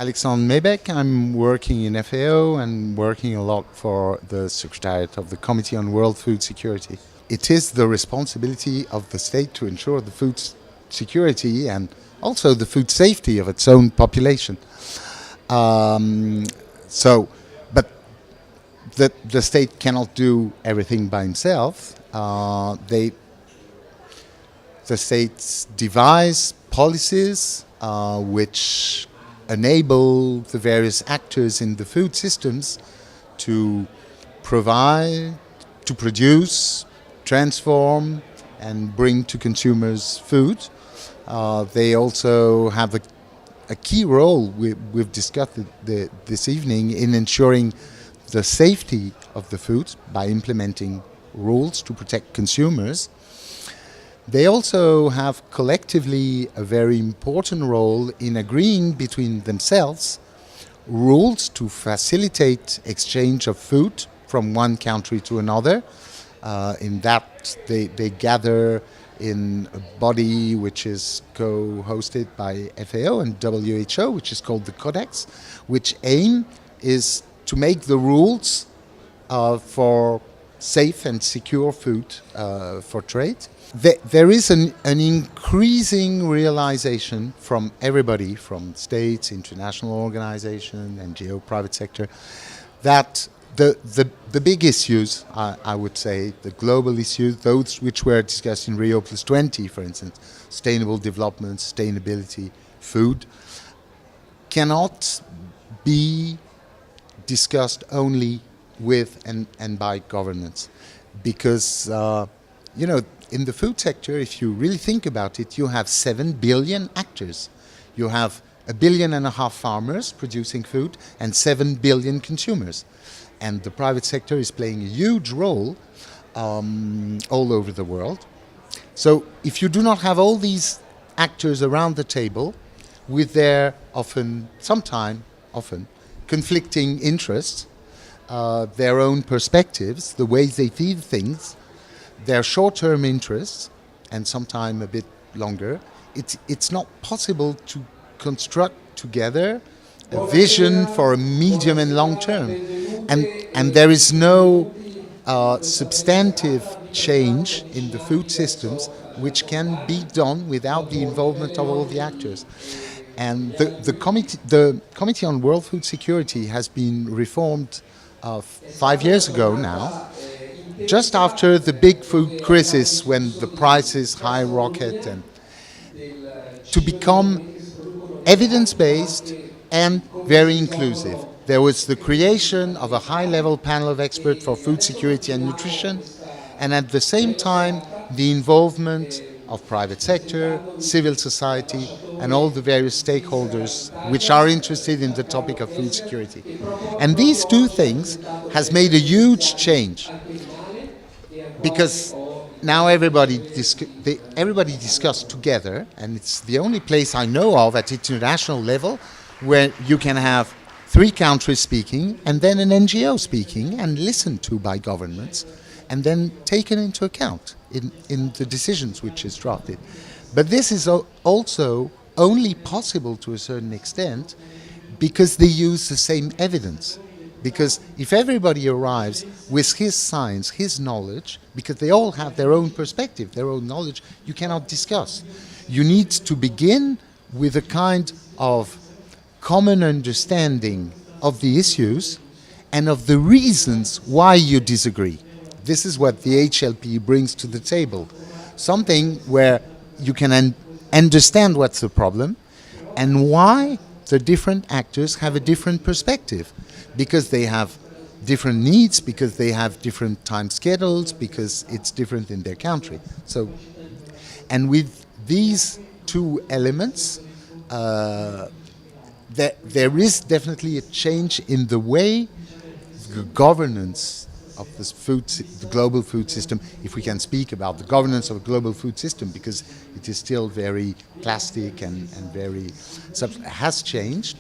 Alexandre Meybeck. I'm working in FAO and working a lot for the Secretariat of the Committee on World Food Security. It is the responsibility of the state to ensure the food security and also the food safety of its own population. But the state cannot do everything by himself. The states devise policies which enable the various actors in the food systems to provide, to produce, transform, and bring to consumers food. They also have a key role we've discussed this evening in ensuring the safety of the food by implementing rules to protect consumers. They also have collectively a very important role in agreeing between themselves rules to facilitate exchange of food from one country to another. In that, they gather in a body which is co-hosted by FAO and WHO, which is called the Codex, which aim is to make the rules for safe and secure food for trade. There is an increasing realization from everybody, from states, international organizations, NGO, private sector, that the big issues, I would say, the global issues, those which were discussed in Rio+20, for instance, sustainable development, sustainability, food, cannot be discussed only with and by governments. Because, in the food sector, if you really think about it, you have 7 billion actors. You have 1.5 billion farmers producing food and 7 billion consumers. And the private sector is playing a huge role all over the world. So if you do not have all these actors around the table with their often conflicting interests, their own perspectives, the ways they see things, their short-term interests, and sometimes a bit longer, it's not possible to construct together a vision for a medium and long term. And there is no substantive change in the food systems which can be done without the involvement of all the actors. And the Committee on World Food Security has been reformed 5 years ago now, just after the big food crisis when the prices high rocket, and to become evidence-based and very inclusive. There was the creation of a high-level panel of experts for food security and nutrition, and at the same time the involvement of private sector, civil society, and all the various stakeholders which are interested in the topic of food security. And these two things has made a huge change, because now everybody discuss together, and it's the only place I know of at international level where you can have 3 countries speaking and then an NGO speaking and listened to by governments and then taken into account in the decisions which is drafted. But this is also only possible to a certain extent because they use the same evidence. Because if everybody arrives with his science, his knowledge, because they all have their own perspective, their own knowledge, you cannot discuss. You need to begin with a kind of common understanding of the issues and of the reasons why you disagree. This is what the HLP brings to the table. Something where you can understand what's the problem and why the different actors have a different perspective. Because they have different needs, because they have different time schedules, because it's different in their country. So, and with these 2 elements, there is definitely a change in the way the governance of this the global food system, if we can speak about the governance of a global food system, because it is still very plastic and very, has changed.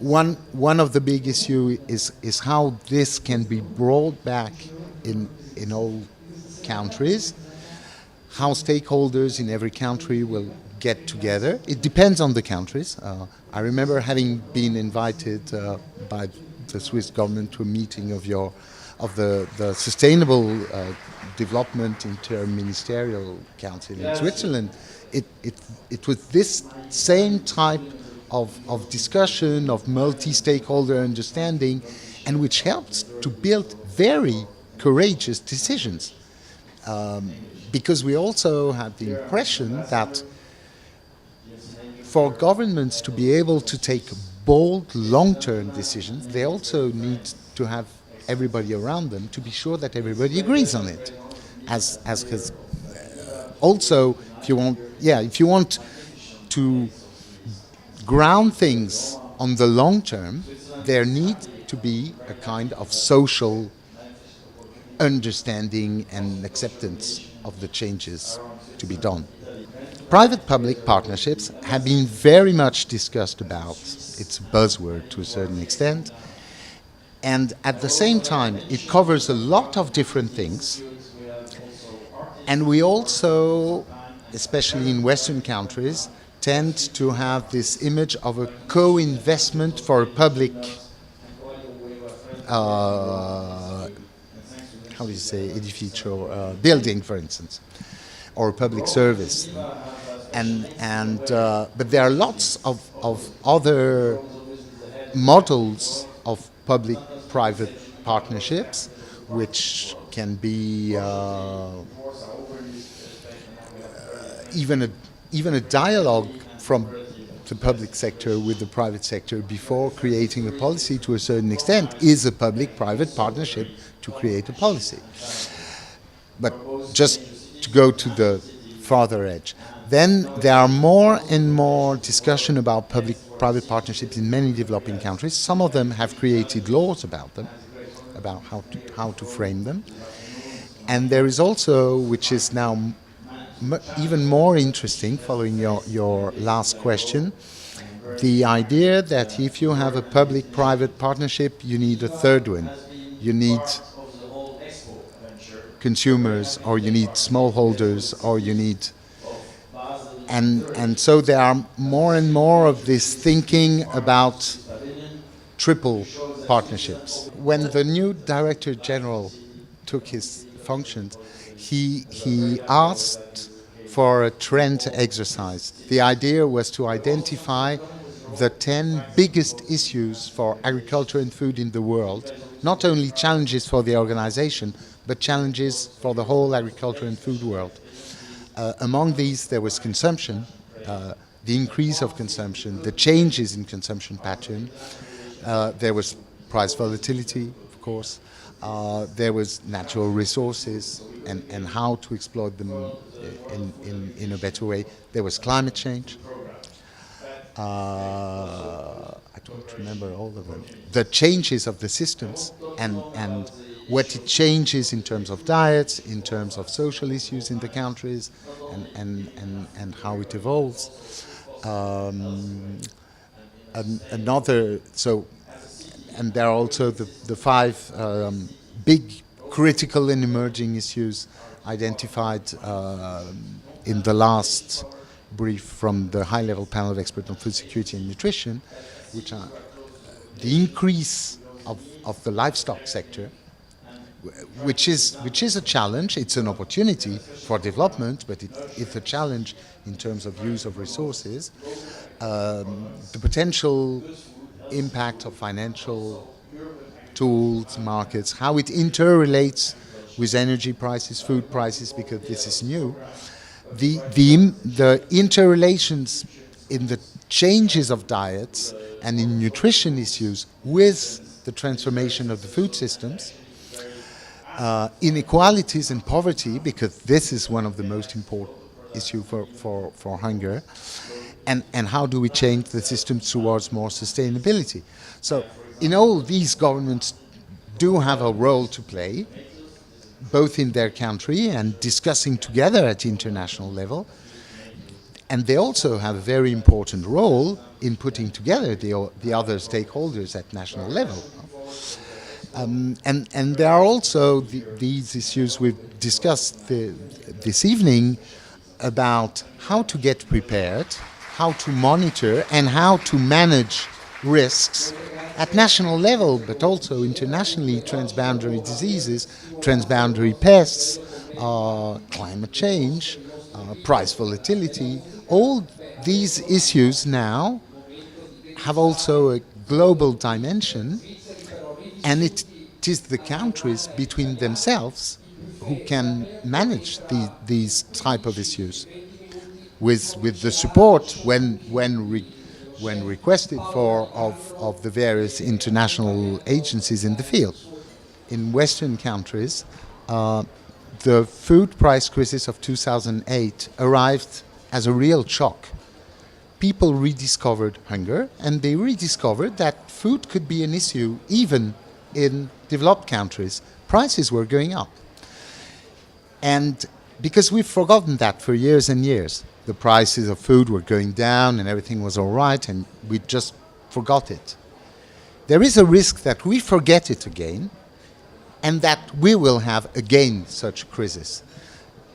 One of the big issues is how this can be brought back in all countries, how stakeholders in every country will get together. It depends on the countries. I remember having been invited by the Swiss government to a meeting of the Sustainable Development Interministerial Council in Switzerland. It was this same type of discussion, of multi-stakeholder understanding, and which helps to build very courageous decisions. Because we also have the impression that for governments to be able to take bold, long-term decisions, they also need to have everybody around them to be sure that everybody agrees on it. As has also, if you want to ground things on the long term, there needs to be a kind of social understanding and acceptance of the changes to be done. Private-public partnerships have been very much discussed about. It's a buzzword to a certain extent. And at the same time, it covers a lot of different things. And we also, especially in Western countries, tend to have this image of a co-investment for a public, how do you say, edificio, building, for instance, or a public service. But there are lots of other models of public-private partnerships, which can be even a dialogue from the public sector with the private sector before creating a policy to a certain extent is a public-private partnership to create a policy. But just to go to the farther edge, then there are more and more discussion about public-private partnerships in many developing countries. Some of them have created laws about them, about how to frame them. And there is also, which is now even more interesting, following your last question, the idea that if you have a public-private partnership, you need a third one. You need consumers, or you need smallholders, or you need... And so there are more and more of this thinking about triple partnerships. When the new Director General took his functions, he asked for a trend exercise. The idea was to identify the 10 biggest issues for agriculture and food in the world, not only challenges for the organization, but challenges for the whole agriculture and food world. Among these, there was consumption, the increase of consumption, the changes in consumption pattern. There was price volatility, of course. There was natural resources and how to exploit them in a better way. There was climate change. I don't remember all of them. The changes of the systems and what it changes in terms of diets, in terms of social issues in the countries, and how it evolves. And there are also the 5 big critical and emerging issues identified in the last brief from the high-level panel of experts on food security and nutrition, which are the increase of the livestock sector, which is a challenge. It's an opportunity for development, but it's a challenge in terms of use of resources. The potential impact of financial tools, markets, how it interrelates with energy prices, food prices, because this is new. The interrelations in the changes of diets and in nutrition issues with the transformation of the food systems, inequalities and poverty, because this is one of the most important issues for hunger, and how do we change the systems towards more sustainability. So in all, these governments do have a role to play, both in their country and discussing together at the international level. And they also have a very important role in putting together the other stakeholders at national level. And there are also these issues we've discussed this evening about how to get prepared, how to monitor, and how to manage risks at national level, but also internationally, transboundary diseases, transboundary pests, climate change, price volatility. All these issues now have also a global dimension, and it is the countries between themselves who can manage these type of issues with the support when requested for of the various international agencies in the field. In Western countries, the food price crisis of 2008 arrived as a real shock. People rediscovered hunger, and they rediscovered that food could be an issue even in developed countries. Prices were going up. And because we've forgotten that for years and years, the prices of food were going down and everything was all right, and we just forgot it. There is a risk that we forget it again, and that we will have again such a crisis.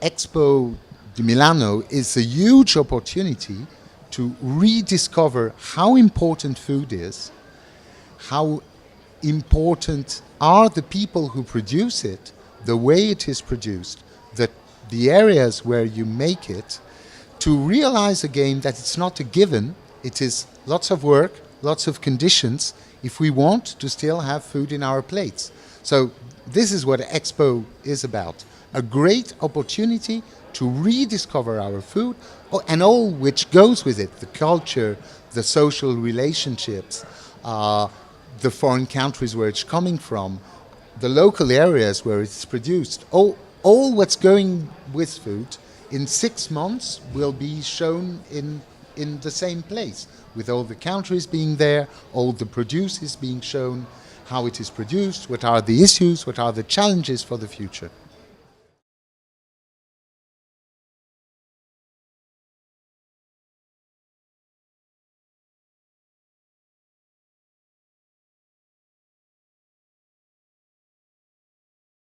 Expo di Milano is a huge opportunity to rediscover how important food is, how important are the people who produce it, the way it is produced, the areas where you make it, to realize again that it's not a given, it is lots of work, lots of conditions, if we want to still have food in our plates. So this is what Expo is about, a great opportunity to rediscover our food and all which goes with it, the culture, the social relationships, the foreign countries where it's coming from, the local areas where it's produced. All what's going with food in 6 months will be shown in the same place, with all the countries being there, all the producers being shown, how it is produced, what are the issues, what are the challenges for the future.